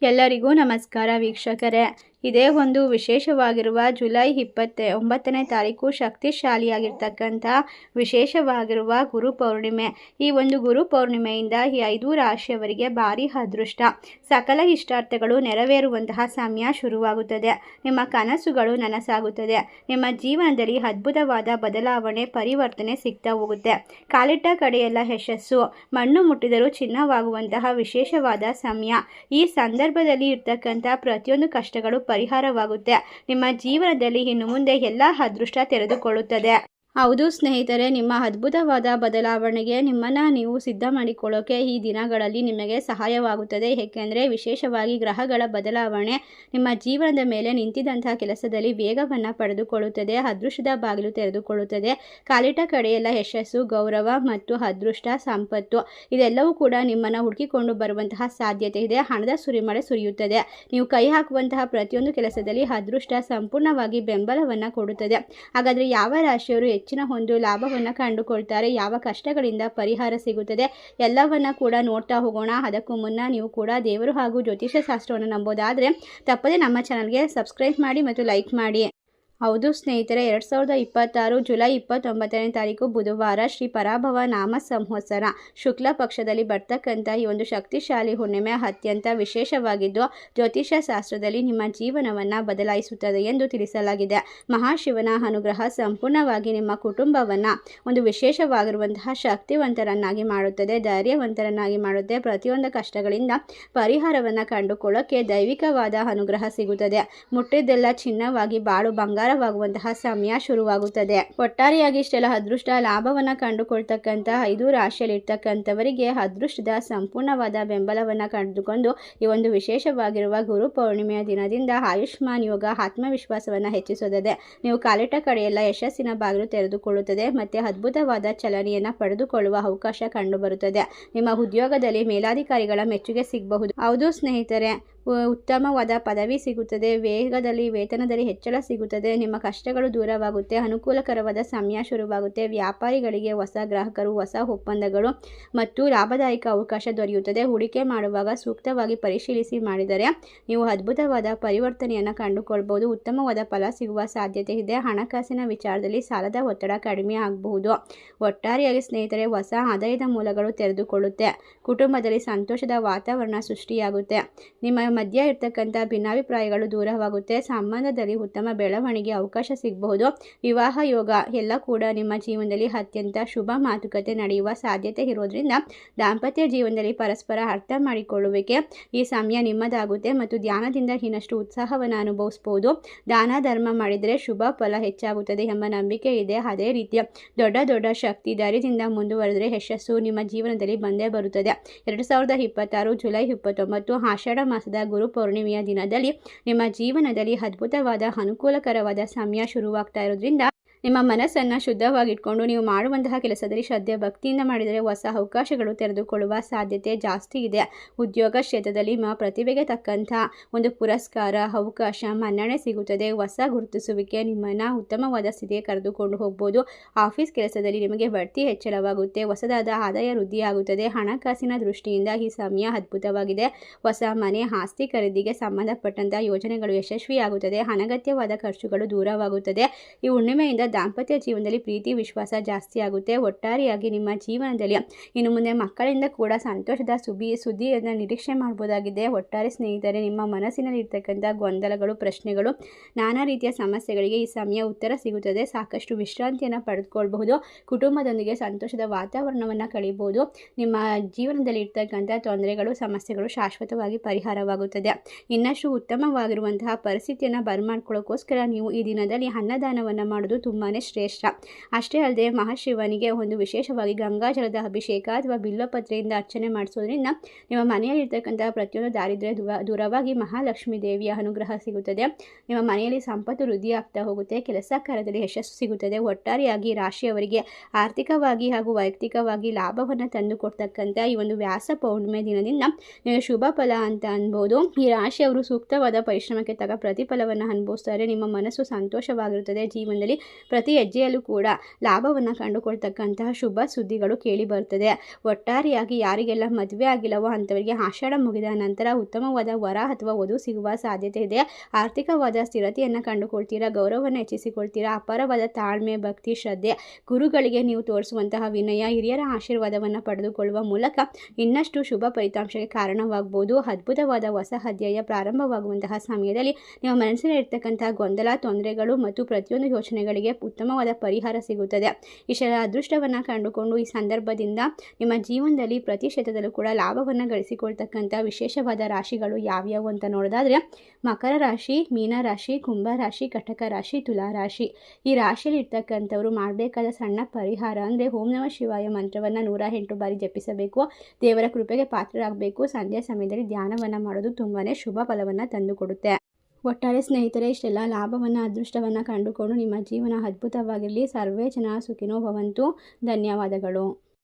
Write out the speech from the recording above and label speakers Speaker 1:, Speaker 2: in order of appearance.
Speaker 1: ಎಲ್ಲರಿಗೂ ನಮಸ್ಕಾರ ವೀಕ್ಷಕರೇ. ಇದೇ ಒಂದು ವಿಶೇಷವಾಗಿರುವ ಜುಲೈ 29ನೇ ತಾರೀಕು ಶಕ್ತಿಶಾಲಿಯಾಗಿರ್ತಕ್ಕಂಥ ವಿಶೇಷವಾಗಿರುವ ಗುರು ಪೌರ್ಣಿಮೆ. ಈ ಒಂದು ಗುರು ಪೌರ್ಣಿಮೆಯಿಂದ ಈ 5 ರಾಶಿಯವರಿಗೆ ಭಾರಿ ಅದೃಷ್ಟ, ಸಕಲ ಇಷ್ಟಾರ್ಥಗಳು ನೆರವೇರುವಂತಹ ಸಮಯ ಶುರುವಾಗುತ್ತದೆ. ನಿಮ್ಮ ಕನಸುಗಳು ನನಸಾಗುತ್ತದೆ. ನಿಮ್ಮ ಜೀವನದಲ್ಲಿ ಅದ್ಭುತವಾದ ಬದಲಾವಣೆ, ಪರಿವರ್ತನೆ ಸಿಗ್ತಾ ಹೋಗುತ್ತೆ. ಕಾಲಿಟ್ಟ ಕಡೆಯೆಲ್ಲ ಯಶಸ್ಸು, ಮಣ್ಣು ಮುಟ್ಟಿದರೂ ಚಿನ್ನವಾಗುವಂತಹ ವಿಶೇಷವಾದ ಸಮಯ. ಈ ಸಂದರ್ಭದಲ್ಲಿ ಇರ್ತಕ್ಕಂಥ ಪ್ರತಿಯೊಂದು ಕಷ್ಟಗಳು ಪರಿಹಾರವಾಗುತ್ತೆ. ನಿಮ್ಮ ಜೀವನದಲ್ಲಿ ಇನ್ನು ಮುಂದೆ ಎಲ್ಲ ಅದೃಷ್ಟ ತೆರೆದುಕೊಳ್ಳುತ್ತದೆ. ಹೌದು ಸ್ನೇಹಿತರೆ, ನಿಮ್ಮ ಅದ್ಭುತವಾದ ಬದಲಾವಣೆಗೆ ನಿಮ್ಮನ್ನು ನೀವು ಸಿದ್ಧ ಮಾಡಿಕೊಳ್ಳೋಕೆ ಈ ದಿನಗಳಲ್ಲಿ ನಿಮಗೆ ಸಹಾಯವಾಗುತ್ತದೆ. ಏಕೆಂದರೆ ವಿಶೇಷವಾಗಿ ಗ್ರಹಗಳ ಬದಲಾವಣೆ ನಿಮ್ಮ ಜೀವನದ ಮೇಲೆ ನಿಂತಿದ್ದಂತಹ ಕೆಲಸದಲ್ಲಿ ವೇಗವನ್ನು ಪಡೆದುಕೊಳ್ಳುತ್ತದೆ. ಅದೃಷ್ಟದ ಬಾಗಿಲು ತೆರೆದುಕೊಳ್ಳುತ್ತದೆ. ಕಾಲಿಟ್ಟ ಕಡೆಯೆಲ್ಲ ಯಶಸ್ಸು, ಗೌರವ ಮತ್ತು ಅದೃಷ್ಟ, ಸಂಪತ್ತು ಇದೆಲ್ಲವೂ ಕೂಡ ನಿಮ್ಮನ್ನು ಹುಡುಕಿಕೊಂಡು ಬರುವಂತಹ ಸಾಧ್ಯತೆ ಇದೆ. ಹಣದ ಸುರಿಮಳೆ ಸುರಿಯುತ್ತದೆ. ನೀವು ಕೈ ಹಾಕುವಂತಹ ಪ್ರತಿಯೊಂದು ಕೆಲಸದಲ್ಲಿ ಅದೃಷ್ಟ ಸಂಪೂರ್ಣವಾಗಿ ಬೆಂಬಲವನ್ನು ಕೊಡುತ್ತದೆ. ಹಾಗಾದರೆ ಯಾವ ರಾಶಿಯವರು ಹೆಚ್ಚಿನ ಒಂದು ಲಾಭವನ್ನು ಕಂಡುಕೊಳ್ತಾರೆ, ಯಾವ ಕಷ್ಟಗಳಿಂದ ಪರಿಹಾರ ಸಿಗುತ್ತದೆ, ಎಲ್ಲವನ್ನ ಕೂಡ ನೋಡ್ತಾ ಹೋಗೋಣ. ಅದಕ್ಕೂ ಮುನ್ನ ನೀವು ಕೂಡ ದೇವರು ಹಾಗೂ ಜ್ಯೋತಿಷ್ಯ ಶಾಸ್ತ್ರವನ್ನು ನಂಬೋದಾದರೆ ತಪ್ಪದೆ ನಮ್ಮ ಚಾನಲ್ಗೆ ಸಬ್ಸ್ಕ್ರೈಬ್ ಮಾಡಿ ಮತ್ತು ಲೈಕ್ ಮಾಡಿ. ಹೌದು ಸ್ನೇಹಿತರೆ, 2026 ಜುಲೈ 29ನೇ ತಾರೀಕು ಬುಧವಾರ ಶ್ರೀ ಪರಾಭವ ನಾಮ ಸಂವತ್ಸರ ಶುಕ್ಲ ಪಕ್ಷದಲ್ಲಿ ಬರ್ತಕ್ಕಂಥ ಈ ಒಂದು ಶಕ್ತಿಶಾಲಿ ಹುಣ್ಣಿಮೆ ಅತ್ಯಂತ ವಿಶೇಷವಾಗಿದ್ದು ಜ್ಯೋತಿಷ್ಯ ಶಾಸ್ತ್ರದಲ್ಲಿ ನಿಮ್ಮ ಜೀವನವನ್ನು ಬದಲಾಯಿಸುತ್ತದೆ ಎಂದು ತಿಳಿಸಲಾಗಿದೆ. ಮಹಾಶಿವನ ಅನುಗ್ರಹ ಸಂಪೂರ್ಣವಾಗಿ ನಿಮ್ಮ ಕುಟುಂಬವನ್ನು ಒಂದು ವಿಶೇಷವಾಗಿರುವಂತಹ ಶಕ್ತಿವಂತರನ್ನಾಗಿ ಮಾಡುತ್ತದೆ, ಧೈರ್ಯವಂತರನ್ನಾಗಿ ಮಾಡುತ್ತೆ. ಪ್ರತಿಯೊಂದು ಕಷ್ಟಗಳಿಂದ ಪರಿಹಾರವನ್ನು ಕಂಡುಕೊಳ್ಳೋಕೆ ದೈವಿಕವಾದ ಅನುಗ್ರಹ ಸಿಗುತ್ತದೆ. ಮುಟ್ಟಿದ್ದೆಲ್ಲ ಚಿನ್ನವಾಗಿ ಬಾಳು ಬಂಗಾರ ವಾಗುವಂತಹ ಸಮಯ ಶುರುವಾಗುತ್ತದೆ. ಒಟ್ಟಾರೆಯಾಗಿ ಇಷ್ಟೆಲ್ಲ ಅದೃಷ್ಟ ಲಾಭವನ್ನು ಕಂಡುಕೊಳ್ತಕ್ಕಂಥ 5 ರಾಶಿಯಲ್ಲಿರ್ತಕ್ಕಂಥವರಿಗೆ ಅದೃಷ್ಟದ ಸಂಪೂರ್ಣವಾದ ಬೆಂಬಲವನ್ನು ಕಂಡುಕೊಂಡು ಈ ಒಂದು ವಿಶೇಷವಾಗಿರುವ ಗುರು ಪೌರ್ಣಿಮೆಯ ದಿನದಿಂದ ಆಯುಷ್ಮಾನ್ ಯೋಗ ಆತ್ಮವಿಶ್ವಾಸವನ್ನು ಹೆಚ್ಚಿಸುತ್ತದೆ. ನೀವು ಕಾಲಿಟ್ಟ ಕಡೆಯೆಲ್ಲ ಯಶಸ್ಸಿನ ಬಾಗಿಲು ತೆರೆದುಕೊಳ್ಳುತ್ತದೆ ಮತ್ತು ಅದ್ಭುತವಾದ ಚಲನೆಯನ್ನು ಪಡೆದುಕೊಳ್ಳುವ ಅವಕಾಶ ಕಂಡುಬರುತ್ತದೆ. ನಿಮ್ಮ ಉದ್ಯೋಗದಲ್ಲಿ ಮೇಲಾಧಿಕಾರಿಗಳ ಮೆಚ್ಚುಗೆ ಸಿಗಬಹುದು. ಹೌದು ಸ್ನೇಹಿತರೆ, ಉತ್ತಮವಾದ ಪದವಿ ಸಿಗುತ್ತದೆ. ವೇಗದಲ್ಲಿ ವೇತನದಲ್ಲಿ ಹೆಚ್ಚಳ ಸಿಗುತ್ತದೆ. ನಿಮ್ಮ ಕಷ್ಟಗಳು ದೂರವಾಗುತ್ತೆ. ಅನುಕೂಲಕರವಾದ ಸಮಯ ಶುರುವಾಗುತ್ತೆ. ವ್ಯಾಪಾರಿಗಳಿಗೆ ಹೊಸ ಗ್ರಾಹಕರು, ಹೊಸ ಒಪ್ಪಂದಗಳು ಮತ್ತು ಲಾಭದಾಯಕ ಅವಕಾಶ ದೊರೆಯುತ್ತದೆ. ಹೂಡಿಕೆ ಮಾಡುವಾಗ ಸೂಕ್ತವಾಗಿ ಪರಿಶೀಲಿಸಿ ಮಾಡಿದರೆ ನೀವು ಅದ್ಭುತವಾದ ಪರಿವರ್ತನೆಯನ್ನು ಕಂಡುಕೊಳ್ಬಹುದು. ಉತ್ತಮವಾದ ಫಲ ಸಿಗುವ ಸಾಧ್ಯತೆ ಇದೆ. ಹಣಕಾಸಿನ ವಿಚಾರದಲ್ಲಿ ಸಾಲದ ಒತ್ತಡ ಕಡಿಮೆ ಆಗಬಹುದು. ಒಟ್ಟಾರೆಯಾಗಿ ಸ್ನೇಹಿತರೆ, ಹೊಸ ಆದಾಯದ ಮೂಲಗಳು ತೆರೆದುಕೊಳ್ಳುತ್ತೆ. ಕುಟುಂಬದಲ್ಲಿ ಸಂತೋಷದ ವಾತಾವರಣ ಸೃಷ್ಟಿಯಾಗುತ್ತೆ. ನಿಮ್ಮ ಮಧ್ಯ ಇರ್ತಕ್ಕಂಥ ಭಿನ್ನಾಭಿಪ್ರಾಯಗಳು ದೂರವಾಗುತ್ತೆ. ಸಂಬಂಧದಲ್ಲಿ ಉತ್ತಮ ಬೆಳವಣಿಗೆ ಅವಕಾಶ ಸಿಗಬಹುದು. ವಿವಾಹ ಯೋಗ ಎಲ್ಲ ಕೂಡ ನಿಮ್ಮ ಜೀವನದಲ್ಲಿ ಅತ್ಯಂತ ಶುಭ ಮಾತುಕತೆ ನಡೆಯುವ ಸಾಧ್ಯತೆ ಇರೋದ್ರಿಂದ ದಾಂಪತ್ಯ ಜೀವನದಲ್ಲಿ ಪರಸ್ಪರ ಅರ್ಥ ಮಾಡಿಕೊಳ್ಳುವಿಕೆ ಈ ಸಮಯ ನಿಮ್ಮದಾಗುತ್ತೆ ಮತ್ತು ಧ್ಯಾನದಿಂದ ಇನ್ನಷ್ಟು ಉತ್ಸಾಹವನ್ನು ಅನುಭವಿಸಬಹುದು. ದಾನ ಧರ್ಮ ಮಾಡಿದರೆ ಶುಭ ಫಲ ಹೆಚ್ಚಾಗುತ್ತದೆ ಎಂಬ ನಂಬಿಕೆ ಇದೆ. ಅದೇ ರೀತಿಯ ದೊಡ್ಡ ಶಕ್ತಿ ಧೈರ್ಯದಿಂದ ಮುಂದುವರೆದರೆ ಯಶಸ್ಸು ನಿಮ್ಮ ಜೀವನದಲ್ಲಿ ಬಂದೇ ಬರುತ್ತದೆ. 2026 ಜುಲೈ 29 ಆಷಾಢ ಮಾಸದ ಗುರು ಪೌರ್ಣಿಮೆಯ ದಿನದಲ್ಲಿ ನಿಮ್ಮ ಜೀವನದಲ್ಲಿ ಅದ್ಭುತವಾದ ಅನುಕೂಲಕರವಾದ ಸಮಯ ಶುರುವಾಗ್ತಾ ಇರೋದ್ರಿಂದ ನಿಮ್ಮ ಮನಸ್ಸನ್ನು ಶುದ್ಧವಾಗಿಟ್ಕೊಂಡು ನೀವು ಮಾಡುವಂತಹ ಕೆಲಸದಲ್ಲಿ ಶ್ರದ್ಧೆ ಭಕ್ತಿಯಿಂದ ಮಾಡಿದರೆ ಹೊಸ ಅವಕಾಶಗಳು ತೆರೆದುಕೊಳ್ಳುವ ಸಾಧ್ಯತೆ ಜಾಸ್ತಿ ಇದೆ. ಉದ್ಯೋಗ ಕ್ಷೇತ್ರದಲ್ಲಿ ನಿಮ್ಮ ಪ್ರತಿಭೆಗೆ ತಕ್ಕಂಥ ಒಂದು ಪುರಸ್ಕಾರ, ಅವಕಾಶ, ಮನ್ನಣೆ ಸಿಗುತ್ತದೆ. ಹೊಸ ಗುರುತಿಸುವಿಕೆ ನಿಮ್ಮನ್ನು ಉತ್ತಮವಾದ ಸ್ಥಿತಿಗೆ ಕರೆದುಕೊಂಡು ಹೋಗ್ಬೋದು. ಆಫೀಸ್ ಕೆಲಸದಲ್ಲಿ ನಿಮಗೆ ಬಡ್ತಿ ಹೆಚ್ಚಳವಾಗುತ್ತೆ. ಹೊಸದಾದ ಆದಾಯ ವೃದ್ಧಿಯಾಗುತ್ತದೆ. ಹಣಕಾಸಿನ ದೃಷ್ಟಿಯಿಂದ ಈ ಸಮಯ ಅದ್ಭುತವಾಗಿದೆ. ಹೊಸ ಮನೆ, ಆಸ್ತಿ ಖರೀದಿಗೆ ಸಂಬಂಧಪಟ್ಟಂಥ ಯೋಜನೆಗಳು ಯಶಸ್ವಿಯಾಗುತ್ತದೆ. ಅನಗತ್ಯವಾದ ಖರ್ಚುಗಳು ದೂರವಾಗುತ್ತದೆ. ಈ ಹುಣ್ಣಿಮೆಯಿಂದ ದಾಂಪತ್ಯ ಜೀವನದಲ್ಲಿ ಪ್ರೀತಿ ವಿಶ್ವಾಸ ಜಾಸ್ತಿ ಆಗುತ್ತೆ. ಒಟ್ಟಾರೆಯಾಗಿ ನಿಮ್ಮ ಜೀವನದಲ್ಲಿ ಇನ್ನು ಮುಂದೆ ಮಕ್ಕಳಿಂದ ಕೂಡ ಸಂತೋಷದ ಸುದ್ದಿಯನ್ನು ನಿರೀಕ್ಷೆ ಮಾಡಬಹುದಾಗಿದೆ. ಒಟ್ಟಾರೆ ಸ್ನೇಹಿತರೆ, ನಿಮ್ಮ ಮನಸ್ಸಿನಲ್ಲಿ ಇರ್ತಕ್ಕಂಥ ಗೊಂದಲಗಳು, ಪ್ರಶ್ನೆಗಳು, ನಾನಾ ರೀತಿಯ ಸಮಸ್ಯೆಗಳಿಗೆ ಈ ಸಮಯ ಉತ್ತರ ಸಿಗುತ್ತದೆ. ಸಾಕಷ್ಟು ವಿಶ್ರಾಂತಿಯನ್ನು ಪಡೆದುಕೊಳ್ಳಬಹುದು. ಕುಟುಂಬದೊಂದಿಗೆ ಸಂತೋಷದ ವಾತಾವರಣವನ್ನು ಕಳೆಯಬಹುದು. ನಿಮ್ಮ ಜೀವನದಲ್ಲಿ ಇರ್ತಕ್ಕಂಥ ತೊಂದರೆಗಳು, ಸಮಸ್ಯೆಗಳು ಶಾಶ್ವತವಾಗಿ ಪರಿಹಾರವಾಗುತ್ತದೆ. ಇನ್ನಷ್ಟು ಉತ್ತಮವಾಗಿರುವಂತಹ ಪರಿಸ್ಥಿತಿಯನ್ನು ಬರಮಾಡ್ಕೊಳ್ಳೋಕ್ಕೋಸ್ಕರ ನೀವು ಈ ದಿನದಲ್ಲಿ ಅನ್ನದಾನವನ್ನು ಮಾಡೋದು ತುಂಬಾ ಶ್ರೇಷ್ಠ. ಅಷ್ಟೇ ಅಲ್ಲದೆ ಮಹಾಶಿವನಿಗೆ ಒಂದು ವಿಶೇಷವಾಗಿ ಗಂಗಾಜಲದ ಅಭಿಷೇಕ ಅಥವಾ ಬಿಲ್ವಪತ್ರೆಯಿಂದ ಅರ್ಚನೆ ಮಾಡಿಸೋದ್ರಿಂದ ನಿಮ್ಮ ಮನೆಯಲ್ಲಿರ್ತಕ್ಕಂಥ ಪ್ರತಿಯೊಂದು ದಾರಿದ್ರ್ಯ ದೂರವಾಗಿ ಮಹಾಲಕ್ಷ್ಮೀ ದೇವಿಯ ಅನುಗ್ರಹ ಸಿಗುತ್ತದೆ. ನಿಮ್ಮ ಮನೆಯಲ್ಲಿ ಸಂಪತ್ತು ವೃದ್ಧಿ ಆಗ್ತಾ ಹೋಗುತ್ತೆ. ಕೆಲಸ ಕಾರ್ಯದಲ್ಲಿ ಯಶಸ್ಸು ಸಿಗುತ್ತದೆ. ಒಟ್ಟಾರೆಯಾಗಿ ರಾಶಿಯವರಿಗೆ ಆರ್ಥಿಕವಾಗಿ ಹಾಗೂ ವೈಯಕ್ತಿಕವಾಗಿ ಲಾಭವನ್ನು ತಂದುಕೊಡ್ತಕ್ಕಂಥ ಈ ಒಂದು ವ್ಯಾಸ ಪೌರ್ಣಿಮೆ ದಿನದಿಂದ ನೀವು ಶುಭ ಫಲ ಅಂತ ಅನ್ಬೋದು. ಈ ರಾಶಿಯವರು ಸೂಕ್ತವಾದ ಪರಿಶ್ರಮಕ್ಕೆ ತಕ್ಕ ಪ್ರತಿಫಲವನ್ನು ಅನುಭವಿಸ್ತಾರೆ. ನಿಮ್ಮ ಮನಸ್ಸು ಸಂತೋಷವಾಗಿರುತ್ತದೆ. ಜೀವನದಲ್ಲಿ ಪ್ರತಿ ಹೆಜ್ಜೆಯಲ್ಲೂ ಕೂಡ ಲಾಭವನ್ನು ಕಂಡುಕೊಳ್ತಕ್ಕಂತಹ ಶುಭ ಸುದ್ದಿಗಳು ಕೇಳಿ ಬರ್ತದೆ. ಒಟ್ಟಾರೆಯಾಗಿ ಯಾರಿಗೆಲ್ಲ ಮದುವೆ ಆಗಿಲ್ಲವೋ ಅಂಥವರಿಗೆ ಆಷಾಢ ಮುಗಿದ ನಂತರ ಉತ್ತಮವಾದ ವರ ಅಥವಾ ವಧು ಸಿಗುವ ಸಾಧ್ಯತೆ ಇದೆ. ಆರ್ಥಿಕವಾದ ಸ್ಥಿರತೆಯನ್ನು ಕಂಡುಕೊಳ್ತೀರಾ, ಗೌರವವನ್ನು ಹೆಚ್ಚಿಸಿಕೊಳ್ತೀರಾ. ಅಪಾರವಾದ ತಾಳ್ಮೆ, ಭಕ್ತಿ, ಶ್ರದ್ಧೆ, ಗುರುಗಳಿಗೆ ನೀವು ತೋರಿಸುವಂತಹ ವಿನಯ, ಹಿರಿಯರ ಆಶೀರ್ವಾದವನ್ನು ಪಡೆದುಕೊಳ್ಳುವ ಮೂಲಕ ಇನ್ನಷ್ಟು ಶುಭ ಫಲಿತಾಂಶಕ್ಕೆ ಕಾರಣವಾಗಬಹುದು. ಅದ್ಭುತವಾದ ಹೊಸ ಅಧ್ಯಾಯ ಪ್ರಾರಂಭವಾಗುವಂತಹ ಸಮಯದಲ್ಲಿ ನಿಮ್ಮ ಮನಸ್ಸಿನಲ್ಲಿ ಇರ್ತಕ್ಕಂತಹ ಗೊಂದಲ, ತೊಂದರೆಗಳು ಮತ್ತು ಪ್ರತಿಯೊಂದು ಯೋಚನೆಗಳಿಗೆ ಉತ್ತಮವಾದ ಪರಿಹಾರ ಸಿಗುತ್ತದೆ. ಇಷ್ಟೆಲ್ಲ ಅದೃಷ್ಟವನ್ನು ಕಂಡುಕೊಂಡು ಈ ಸಂದರ್ಭದಿಂದ ನಿಮ್ಮ ಜೀವನದಲ್ಲಿ ಪ್ರತಿ ಕ್ಷೇತ್ರದಲ್ಲೂ ಕೂಡ ಲಾಭವನ್ನು ಗಳಿಸಿಕೊಳ್ತಕ್ಕಂಥ ವಿಶೇಷವಾದ ರಾಶಿಗಳು ಯಾವ್ಯಾವು ಅಂತ ನೋಡೋದಾದರೆ ಮಕರ ರಾಶಿ, ಮೀನ ರಾಶಿ, ಕುಂಭ ರಾಶಿ, ಕಟಕ ರಾಶಿ, ತುಲಾ ರಾಶಿ. ಈ ರಾಶಿಯಲ್ಲಿ ಇರ್ತಕ್ಕಂಥವ್ರು ಮಾಡಬೇಕಾದ ಸಣ್ಣ ಪರಿಹಾರ ಅಂದರೆ ಓಂ ನಮಃ ಶಿವಾಯ ಮಂತ್ರವನ್ನು 108 ಬಾರಿ ಜಪಿಸಬೇಕು. ದೇವರ ಕೃಪೆಗೆ ಪಾತ್ರರಾಗಬೇಕು. ಸಂಧ್ಯಾ ಸಮಯದಲ್ಲಿ ಧ್ಯಾನವನ್ನು ಮಾಡೋದು ತುಂಬಾ ಶುಭ ಫಲವನ್ನು ತಂದುಕೊಡುತ್ತೆ. ಒಟ್ಟಾರೆ ಸ್ನೇಹಿತರೆ, ಇಷ್ಟೆಲ್ಲ ಲಾಭವನ್ನು, ಅದೃಷ್ಟವನ್ನು ಕಂಡುಕೊಂಡು ನಿಮ್ಮ ಜೀವನ ಅದ್ಭುತವಾಗಿರಲಿ. ಸರ್ವೇ ಜನ ಸುಖಿನೋ ಭವಂತು. ಧನ್ಯವಾದಗಳು.